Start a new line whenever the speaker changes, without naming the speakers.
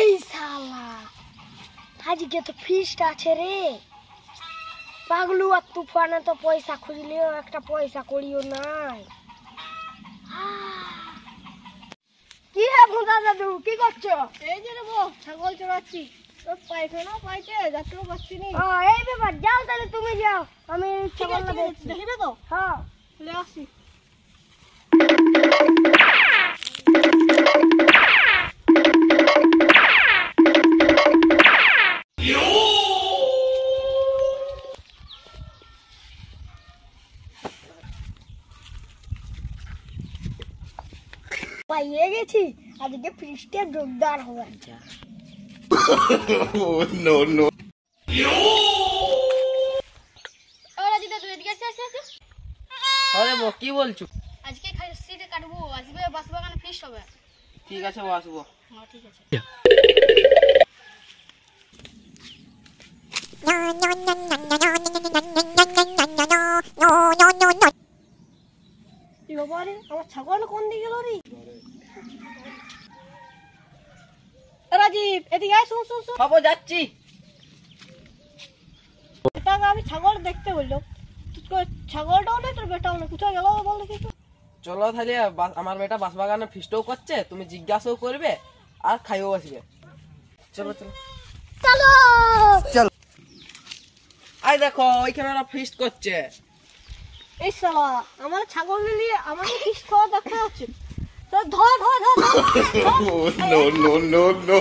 এই শালা আজকে তো ফিস্ট আছে রে। পাগলু আর তুফানে তো পয়সা খুঁজলেও একটা পয়সা করিও নাই। কি হে ভুদা দাদু কি করছো?
এই যে রে বউ, ছাগল চড়াচ্ছি। তোর পায়খানা পাইছে, যাত্রাও পাচ্ছি নি।
এই ব্যাপার, যাও তাহলে তুমি যাও, আমি ছাগলটা দেখছি।
দেখিবে তো?
হ্যাঁ
চলে আসি।
পাইয়ে গেছি, আজকে ফিস্টে জোরদার হবে।
No, no.
আরে বউ কি বলছো?
আজকে খাসিটা কাটবো, আসবে বাসবাগানে ফিস্ট হবে।
ঠিক আছে আসবো।
হ্যাঁ ঠিক আছে।
কি বাবা রে, আমার ছাগল কোন দিকে গেল রে?
রাজীব এদিকে আয়, শুন শুন শুন।
হবো যাচ্ছি।
এটা আমি ছাগল দেখতে বললো, ছাগলটাও নেই তোর বেটাও নেই, কোথায় গেল বল দেখি তো।
চলো তাহলে আমার বেটা বাসবাগানে ফিস্টও করছে, তুমি জিজ্ঞাসাও করবে আর খাইও আসবে। চলো চলো
চলো।
আই দেখো ওইখানে ওরা ফিস্ট করছে।
এই শালা আমার ছাগল নিয়ে আমাকে ফিস্ট খাওয়া দেখা যাচ্ছে। ধর ধর ধর ধর
No, no, no, no.